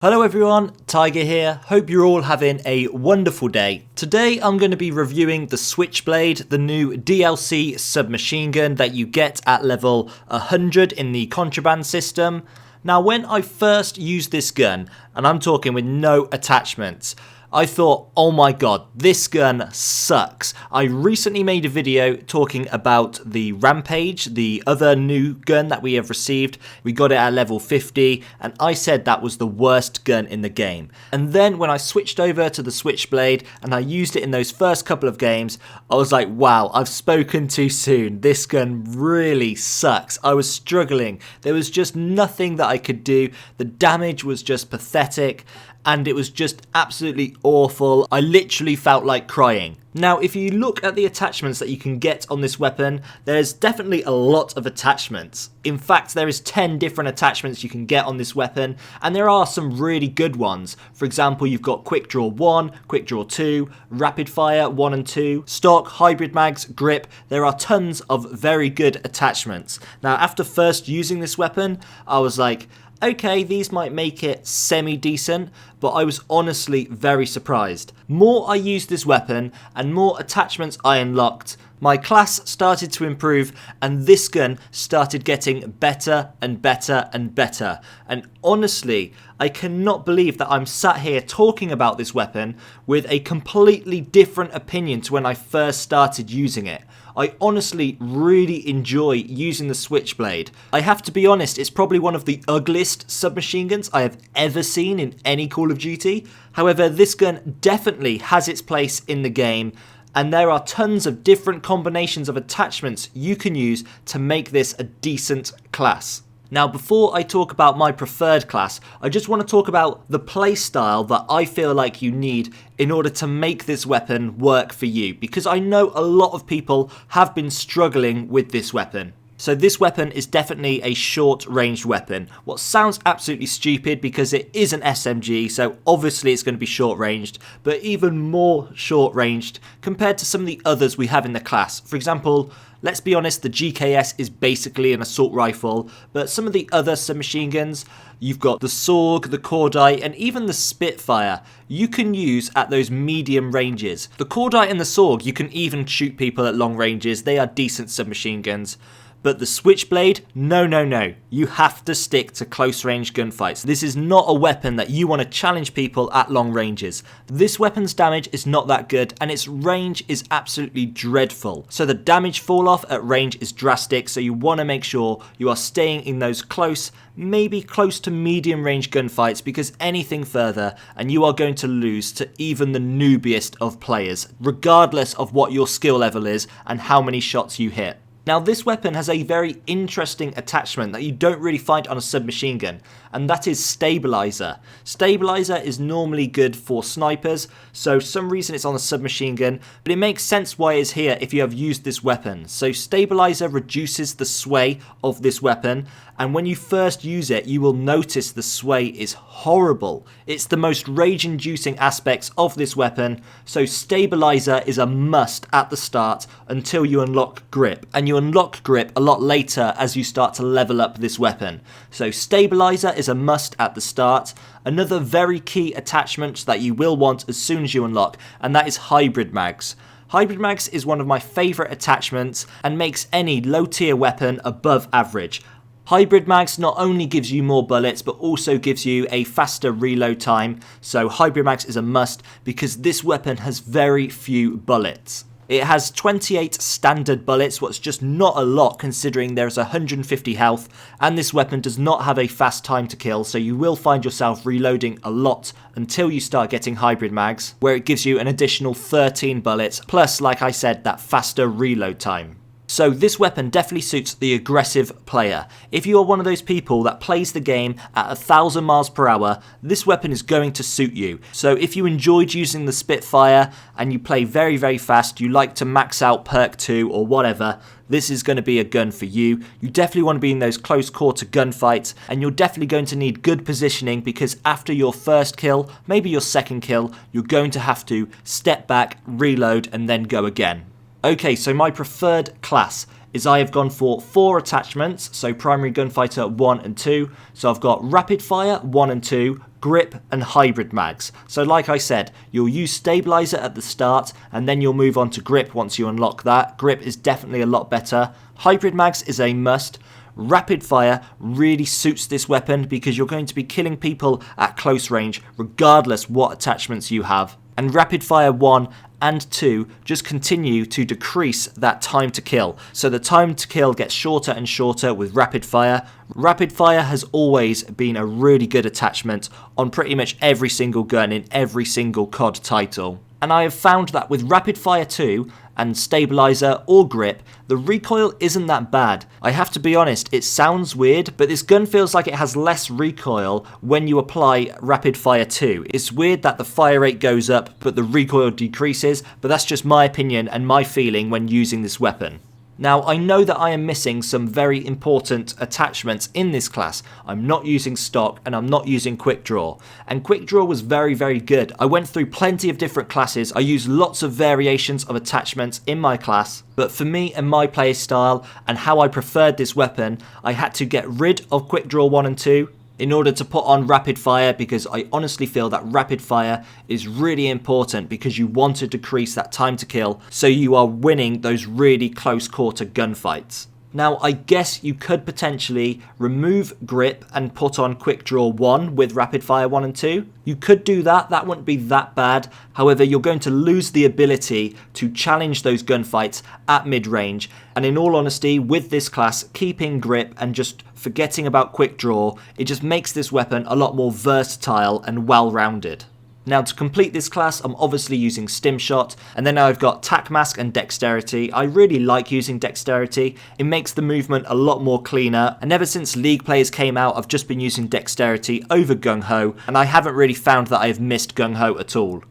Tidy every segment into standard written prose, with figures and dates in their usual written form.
Hello everyone, Tiger here. Hope you're all having a wonderful day. Today I'm going to be reviewing the Switchblade, the new DLC submachine gun that you get at level 100 in the contraband system. Now when I first used this gun, and I'm talking with no attachments, I thought, oh my god, this gun sucks. I recently made a video talking about the Rampage, the other new gun that we have received. We got it at level 50, and I said that was the worst gun in the game. And then when I switched over to the Switchblade, and I used it in those first couple of games, I was like, wow, I've spoken too soon. This gun really sucks. I was struggling. There was just nothing that I could do. The damage was just pathetic. And it was just absolutely awful. I literally felt like crying. Now, if you look at the attachments that you can get on this weapon, there's definitely a lot of attachments. In fact, there is 10 different attachments you can get on this weapon, and there are some really good ones. For example, you've got Quick Draw 1, Quick Draw 2, Rapid Fire 1 and 2, Stock, Hybrid Mags, Grip. There are tons of very good attachments. Now, after first using this weapon, I was like, okay, these might make it semi-decent, but I was honestly very surprised. More I used this weapon and more attachments I unlocked, my class started to improve and this gun started getting better and better and better. And honestly, I cannot believe that I'm sat here talking about this weapon with a completely different opinion to when I first started using it. I honestly really enjoy using the Switchblade. I have to be honest, it's probably one of the ugliest submachine guns I have ever seen in any Call of Duty. However, this gun definitely has its place in the game, and there are tons of different combinations of attachments you can use to make this a decent class. Now, before I talk about my preferred class, I just want to talk about the playstyle that I feel like you need in order to make this weapon work for you, because I know a lot of people have been struggling with this weapon. So this weapon is definitely a short-ranged weapon. What sounds absolutely stupid because it is an SMG, so obviously it's going to be short-ranged, but even more short-ranged compared to some of the others we have in the class. For example, let's be honest, the GKS is basically an assault rifle, but some of the other submachine guns, you've got the Sorg, the Cordite, and even the Spitfire, you can use at those medium ranges. The Cordite and the Sorg, you can even shoot people at long ranges. They are decent submachine guns. But the Switchblade, no. You have to stick to close range gunfights. This is not a weapon that you want to challenge people at long ranges. This weapon's damage is not that good and its range is absolutely dreadful. So the damage fall off at range is drastic, so you want to make sure you are staying in those close, maybe close to medium range gunfights, because anything further and you are going to lose to even the noobiest of players, regardless of what your skill level is and how many shots you hit. Now, this weapon has a very interesting attachment that you don't really find on a submachine gun, and that is stabilizer. Stabilizer is normally good for snipers, so for some reason it's on a submachine gun, but it makes sense why it's here if you have used this weapon. So stabilizer reduces the sway of this weapon, and when you first use it, you will notice the sway is horrible. It's the most rage-inducing aspects of this weapon, so stabilizer is a must at the start until you unlock grip, and you unlock grip a lot later as you start to level up this weapon. So stabilizer is a must at the start. Another very key attachment that you will want as soon as you unlock, and that is hybrid mags. Hybrid mags is one of my favourite attachments and makes any low tier weapon above average. Hybrid mags not only gives you more bullets, but also gives you a faster reload time, so hybrid mags is a must because this weapon has very few bullets. It has 28 standard bullets, what's just not a lot considering there's 150 health, and this weapon does not have a fast time to kill, so you will find yourself reloading a lot until you start getting hybrid mags, where it gives you an additional 13 bullets, plus, like I said, that faster reload time. So this weapon definitely suits the aggressive player. If you are one of those people that plays the game at 1,000 miles per hour, this weapon is going to suit you. So if you enjoyed using the Spitfire and you play very fast, you like to max out perk 2 or whatever, this is going to be a gun for you. You definitely want to be in those close quarter gunfights, and you're definitely going to need good positioning because after your first kill, maybe your second kill, you're going to have to step back, reload, and then go again. Okay, so my preferred class is I have gone for 4 attachments, so Primary Gunfighter 1 and 2. So I've got Rapid Fire 1 and 2, grip and hybrid mags. So like I said, you'll use stabilizer at the start and then you'll move on to grip once you unlock that. Grip is definitely a lot better. Hybrid mags is a must. Rapid fire really suits this weapon because you're going to be killing people at close range regardless what attachments you have. And rapid fire 1 and 2 just continue to decrease that time to kill. So the time to kill gets shorter and shorter with rapid fire. Rapid fire has always been a really good attachment on pretty much every single gun in every single COD title. And I have found that with rapid fire 2 and stabilizer or grip, the recoil isn't that bad. I have to be honest, it sounds weird, but this gun feels like it has less recoil when you apply rapid fire 2. It's weird that the fire rate goes up, but the recoil decreases, but that's just my opinion and my feeling when using this weapon. Now, I know that I am missing some very important attachments in this class. I'm not using stock and I'm not using quick draw. And quick draw was very, very good. I went through plenty of different classes. I used lots of variations of attachments in my class. But for me and my play style and how I preferred this weapon, I had to get rid of quick draw 1 and 2 in order to put on rapid fire, because I honestly feel that rapid fire is really important because you want to decrease that time to kill so you are winning those really close quarter gunfights. Now, I guess you could potentially remove grip and put on quick draw 1 with rapid fire 1 and 2. You could do that, that wouldn't be that bad. However, you're going to lose the ability to challenge those gunfights at mid-range. And in all honesty, with this class, keeping grip and just forgetting about quick draw, it just makes this weapon a lot more versatile and well-rounded. Now, to complete this class, I'm obviously using Stim Shot, and then I've got Tac Mask and Dexterity. I really like using Dexterity. It makes the movement a lot more cleaner, and ever since League players came out, I've just been using Dexterity over Gung Ho, and I haven't really found that I've missed Gung Ho at all.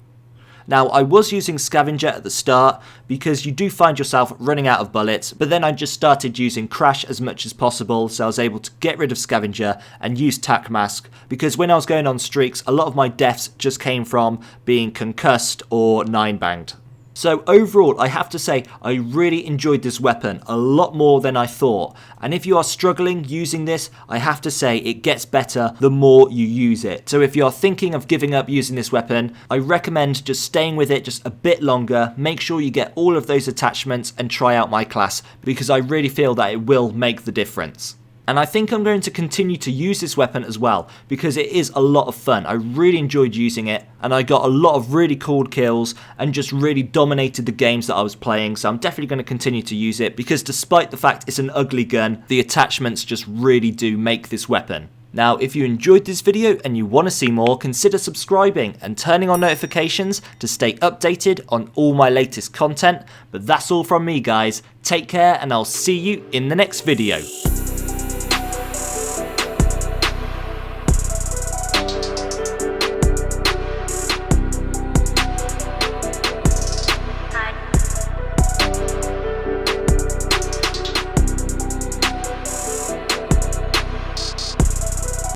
Now, I was using Scavenger at the start because you do find yourself running out of bullets, but then I just started using Crash as much as possible, so I was able to get rid of Scavenger and use Tac Mask, because when I was going on streaks, a lot of my deaths just came from being concussed or 9-banged. So overall, I have to say, I really enjoyed this weapon a lot more than I thought. And if you are struggling using this, I have to say it gets better the more you use it. So if you're thinking of giving up using this weapon, I recommend just staying with it just a bit longer. Make sure you get all of those attachments and try out my class, because I really feel that it will make the difference. And I think I'm going to continue to use this weapon as well, because it is a lot of fun. I really enjoyed using it, and I got a lot of really cool kills and just really dominated the games that I was playing. So I'm definitely going to continue to use it, because despite the fact it's an ugly gun, the attachments just really do make this weapon. Now, if you enjoyed this video and you want to see more, consider subscribing and turning on notifications to stay updated on all my latest content. But that's all from me, guys. Take care, and I'll see you in the next video.